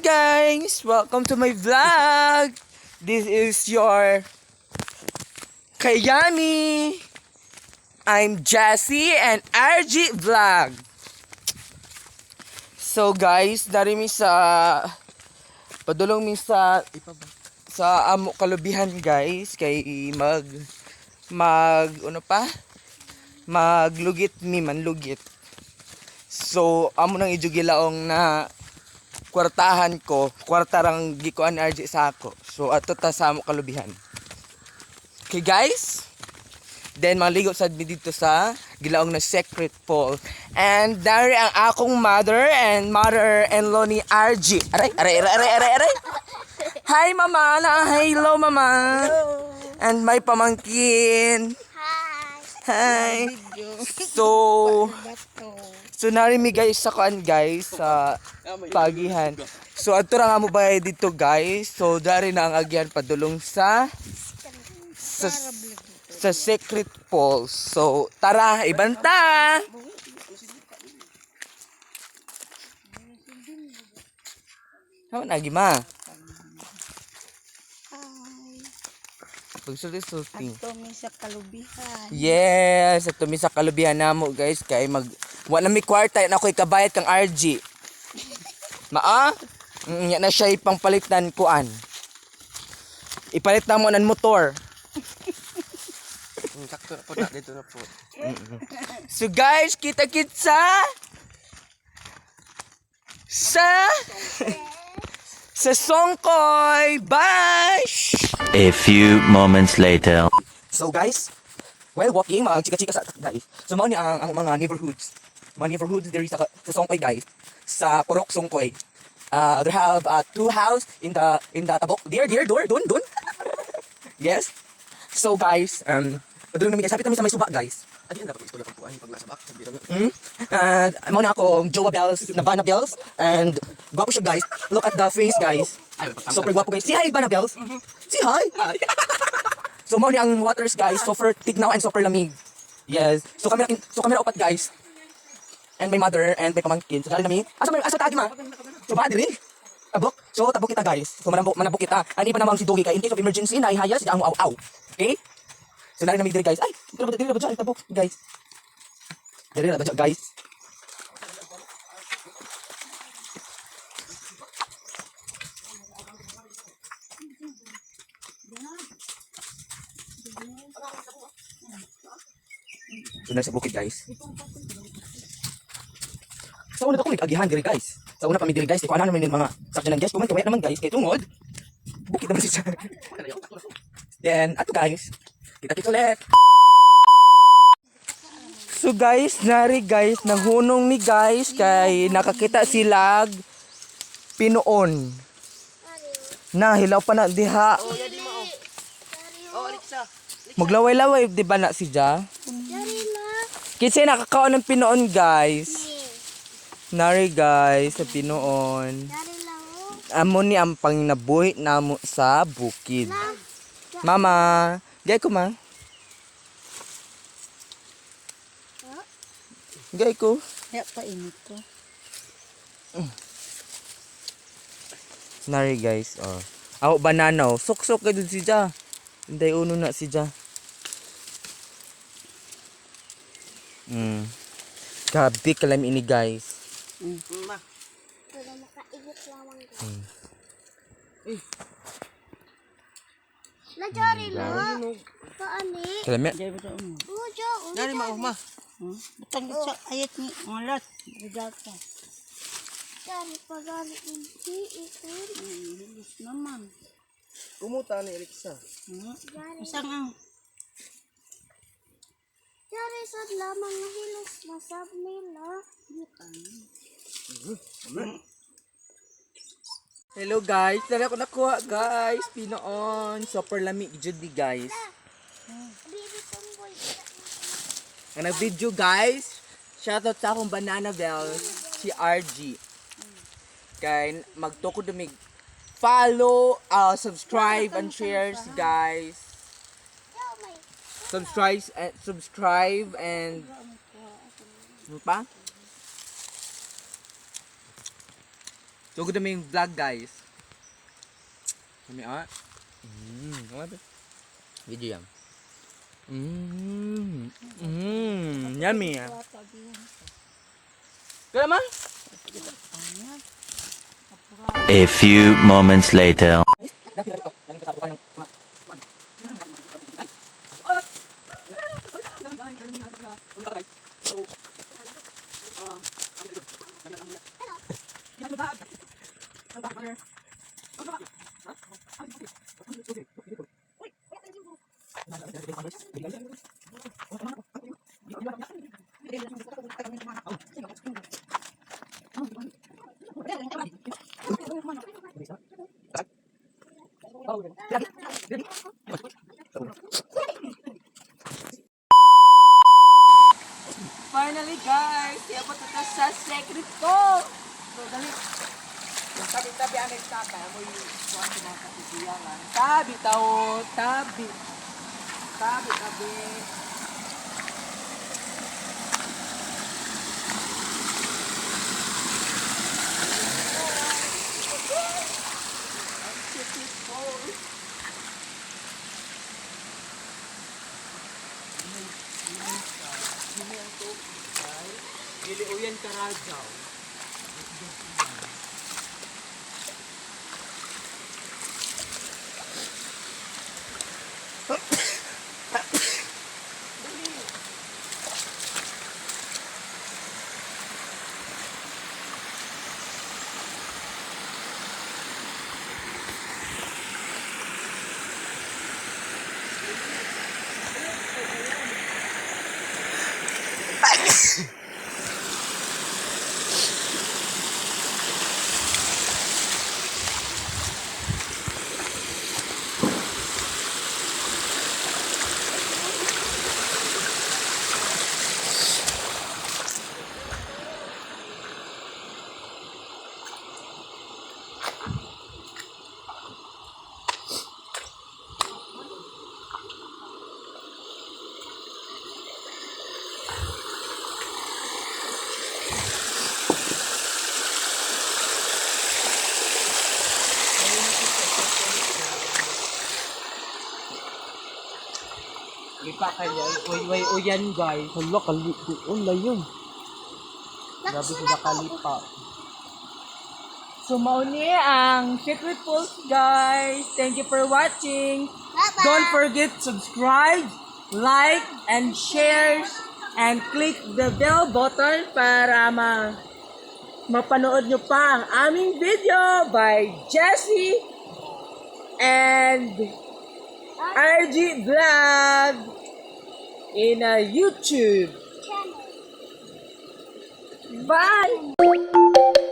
guys! Welcome to my vlog! This is your Kayami! I'm Jassy and RG Vlog! So guys, dari mi sa padulong mi sa amo kalubihan guys kay maglugit mi manlugit. So amo nang ijugilaong na kwartahan ko, kwarta rang gikuan RJ sa ako. So ato ta sa amo kalubihan. Okay guys? Then maligo sad mi dito sa gilaong na secret pool. And dari ang akong mother-in-law ni RJ. Aray. Hi mama, hello mama. Hello. And my pamangkin. Hi. So nari mi guys sa kuan guys sa pagihan. So adto ra nga mo bayad dito guys. So dari na ang agyan padulong sa secret pool. So tara ibanta. Hawa na gima. Pagsulti-sulti. Ato mi sa kalubihan. Yes, ato mi sa kalubihan namo guys kay wala mi kwarta na ako'y kabayad kang RG. Maa? Nya na siya ipangpalitan kuan. Ipalit na mo ng motor. Sakto na po na dito na po. So guys, kita-kit sa Songkoy. Bye! A few moments later. So guys, while walking, mga chika-chika sa guys. So mao ni ang mga neighborhoods. Mga neighborhoods diri sa Songkoy guys. Sa Purok Songkoy. They have two house in the tabok. There, dun. Yes. So guys, padulong namin guys. Sapit namin sa may suba guys. Adi na dapat istorya pag kuan pag nasa back sa biro. Mao na ako, Joa Bells, Navana Bells. And gwapo siya guys. Look at the face guys. Super gwapo guys. Say hi, Navana Bells. Say hi. So mao ni ang waters guys. Super tignaw and super lamig. Yes. So camera upat guys. And my mother and my pamangkin. So dali nami. Asa tagi ma? So ba diri? Tabok. So tabok kita guys. So manabok kita. Ani pa namang si Dogi kay in case of emergency na ihayas di ang aw. Okay? So nari nami diri guys. Ay, diri ba dyan tabok guys. Diri na ba dyan guys? So nasa bukid guys. Sa una ako nag-agihan diri guys. Sa una kami diri guys, iko ana naman yung mga sakyanan guys. Kuman kawaya naman guys, kay tungod. Bukid naman siya. Then ato guys, kita ulit. So guys, nari guys, nanghunong mi guys kay nakakita silag pinuon. Na hilaw pa na diha. Maglaway-laway di ba na si Ja? Kasi nakakaon ng pinuon guys. Nari guys, sa pinuon. Amo ni ang panginabuhi namo sa bukid. Mama, gay ko ma. Gay ko. Ya pa init ko. Nari guys, oh. Ako bananaw. Sok-sok ka dun si Ja. Hinday uno na si Ja. Gabi kalam ini guys. Ma. Pero makaigot lamang ko. Najari lo. Kaani. Kalami. Jay ba mo? Dari ma. Butang sa ayat ni malat. Bidata. Dari pagali inti itu. Bilis naman. Kumuta ni Alexa. Isang ang Dari sad lamang nahilos na sab nila. Hello guys, dala ko nakuha guys. Pinoon. Super lamig jud di guys. Bibi tumboy. Ang nag-video guys. Shoutout sa akong Banana Bells, si RG. Kay magtuko dumig follow, subscribe and shares guys. Subscribe and ano pa? So, good na yung vlog, guys. Kami, Video yan. Yummy. Kaya man? A few moments later. Finally, guys! Iabot na sa secret ko! So, dali. Yung tabi-tabi ang nagtapa. Ako yung kuhan sa mga katigiyangan. Tabi, tao! Tabi! Tabi, tabi! Giliuyan ka radyaw. Ipa kaya, uy, yan guys. Hala, kalipo. Wala yun. Grabe sila kalipa. So, mauni ang Secret Pulse, guys. Thank you for watching. Bye-bye. Don't forget subscribe, like, and share, and click the bell button para mapanood nyo pa ang aming video by Jessie and RG Vlog in YouTube. Bye!